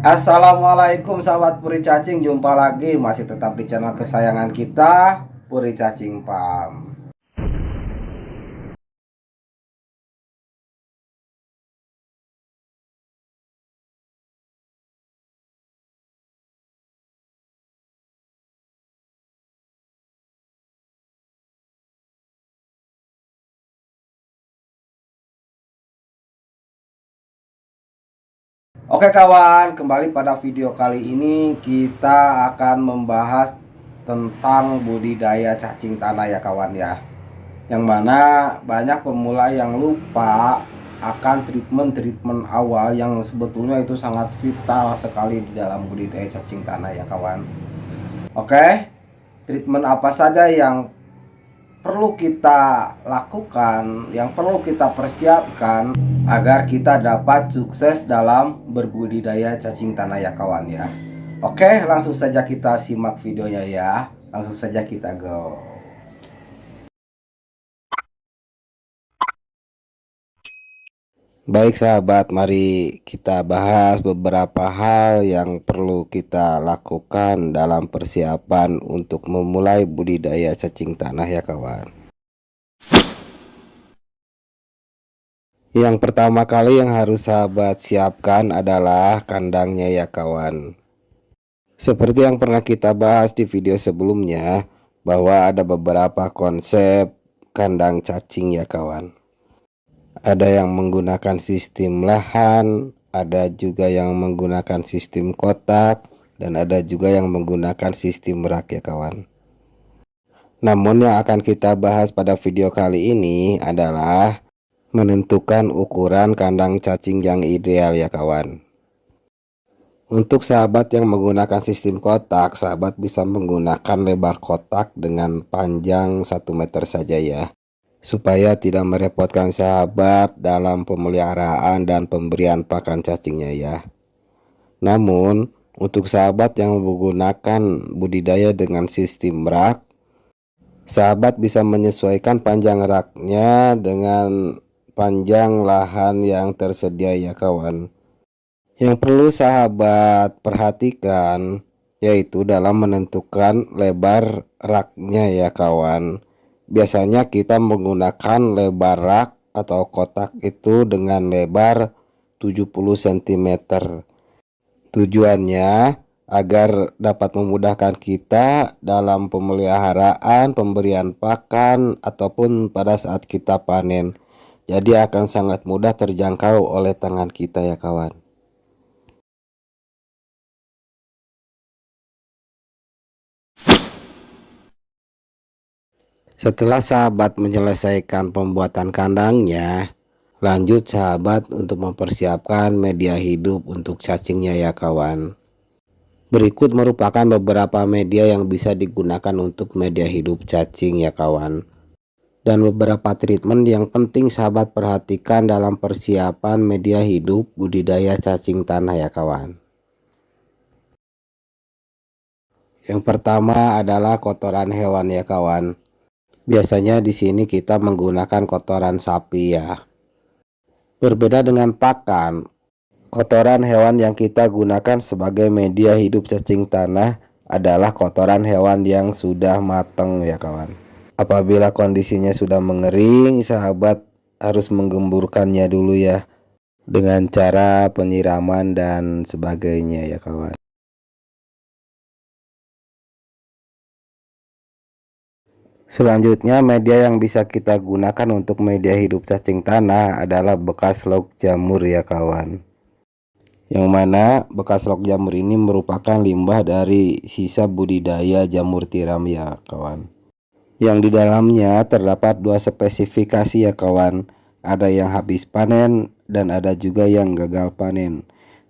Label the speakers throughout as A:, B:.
A: Assalamualaikum sahabat Puri Cacing, jumpa lagi masih tetap di channel kesayangan kita, Puri Cacing Farm. Oke kawan, kembali pada video kali ini kita akan membahas tentang budidaya cacing tanah ya kawan ya. Yang mana banyak pemula yang lupa akan treatment awal yang sebetulnya itu sangat vital sekali di dalam budidaya cacing tanah ya kawan. Oke, treatment apa saja yang perlu kita lakukan, yang perlu kita persiapkan agar kita dapat sukses dalam berbudidaya cacing tanah ya kawan ya. Oke, langsung saja kita simak videonya ya. Langsung saja kita go. Baik sahabat, mari kita bahas beberapa hal yang perlu kita lakukan dalam persiapan untuk memulai budidaya cacing tanah ya kawan. Yang pertama kali yang harus sahabat siapkan adalah kandangnya ya kawan. Seperti yang pernah kita bahas di video sebelumnya, bahwa ada beberapa konsep kandang cacing ya kawan. Ada yang menggunakan sistem lahan, ada juga yang menggunakan sistem kotak, dan ada juga yang menggunakan sistem rak ya kawan. Namun yang akan kita bahas pada video kali ini adalah menentukan ukuran kandang cacing yang ideal ya kawan. Untuk sahabat yang menggunakan sistem kotak, sahabat bisa menggunakan lebar kotak dengan panjang 1 meter saja ya, supaya tidak merepotkan sahabat dalam pemeliharaan dan pemberian pakan cacingnya ya. Namun untuk sahabat yang menggunakan budidaya dengan sistem rak, sahabat bisa menyesuaikan panjang raknya dengan panjang lahan yang tersedia ya kawan. Yang perlu sahabat perhatikan yaitu dalam menentukan lebar raknya ya kawan. Biasanya kita menggunakan lebar rak atau kotak itu dengan lebar 70 cm. Tujuannya agar dapat memudahkan kita dalam pemeliharaan, pemberian pakan, ataupun pada saat kita panen. Jadi akan sangat mudah terjangkau oleh tangan kita ya kawan. Setelah sahabat menyelesaikan pembuatan kandangnya, lanjut sahabat untuk mempersiapkan media hidup untuk cacingnya ya kawan. Berikut merupakan beberapa media yang bisa digunakan untuk media hidup cacing ya kawan. Dan beberapa treatment yang penting sahabat perhatikan dalam persiapan media hidup budidaya cacing tanah ya kawan. Yang pertama adalah kotoran hewan ya kawan. Biasanya di sini kita menggunakan kotoran sapi ya. Berbeda dengan pakan, kotoran hewan yang kita gunakan sebagai media hidup cacing tanah adalah kotoran hewan yang sudah matang ya kawan. Apabila kondisinya sudah mengering, sahabat harus menggemburkannya dulu ya, dengan cara penyiraman dan sebagainya ya kawan. Selanjutnya media yang bisa kita gunakan untuk media hidup cacing tanah adalah bekas log jamur ya kawan. Yang mana bekas log jamur ini merupakan limbah dari sisa budidaya jamur tiram ya kawan. Yang di dalamnya terdapat 2 spesifikasi ya kawan. Ada yang habis panen dan ada juga yang gagal panen.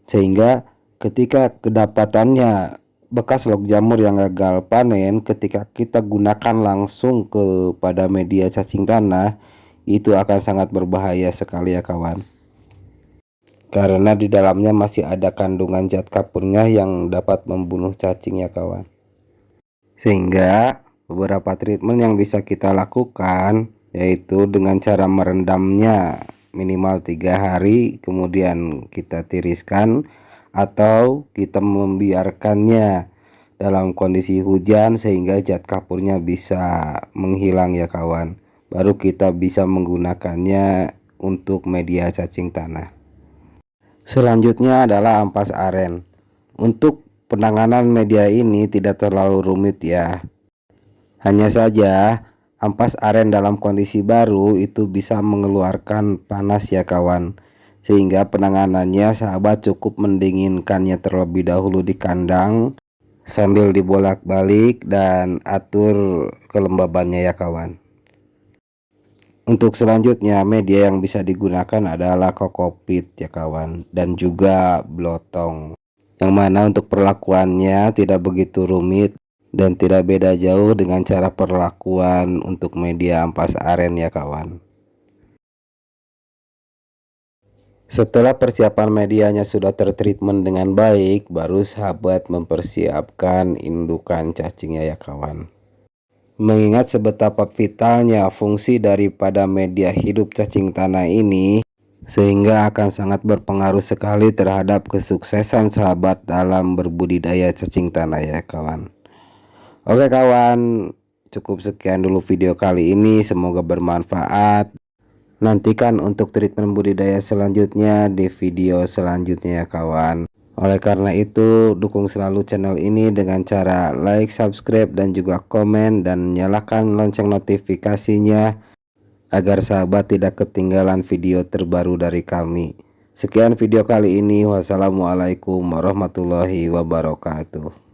A: Sehingga ketika kedapatannya bekas log jamur yang gagal panen, ketika kita gunakan langsung kepada media cacing tanah, itu akan sangat berbahaya sekali ya kawan, karena di dalamnya masih ada kandungan zat kapurnya yang dapat membunuh cacing ya kawan. Sehingga beberapa treatment yang bisa kita lakukan yaitu dengan cara merendamnya minimal 3 hari, kemudian kita tiriskan, atau kita membiarkannya dalam kondisi hujan sehingga zat kapurnya bisa menghilang ya kawan. Baru kita bisa menggunakannya untuk media cacing tanah. Selanjutnya adalah ampas aren. Untuk penanganan media ini tidak terlalu rumit ya. Hanya saja ampas aren dalam kondisi baru itu bisa mengeluarkan panas ya kawan. Sehingga penanganannya sahabat cukup mendinginkannya terlebih dahulu di kandang sambil dibolak-balik dan atur kelembabannya ya kawan. Untuk selanjutnya media yang bisa digunakan adalah kokopit ya kawan, dan juga blotong, yang mana untuk perlakuannya tidak begitu rumit dan tidak beda jauh dengan cara perlakuan untuk media ampas aren ya kawan. Setelah persiapan medianya sudah tertreatment dengan baik, baru sahabat mempersiapkan indukan cacingnya ya kawan. Mengingat sebetapa vitalnya fungsi daripada media hidup cacing tanah ini, sehingga akan sangat berpengaruh sekali terhadap kesuksesan sahabat dalam berbudidaya cacing tanah ya kawan. Oke kawan, cukup sekian dulu video kali ini, semoga bermanfaat. Nantikan untuk treatment budidaya selanjutnya di video selanjutnya ya kawan. Oleh karena itu, dukung selalu channel ini dengan cara like, subscribe, dan juga komen, dan nyalakan lonceng notifikasinya agar sahabat tidak ketinggalan video terbaru dari kami. Sekian video kali ini. Wassalamualaikum warahmatullahi wabarakatuh.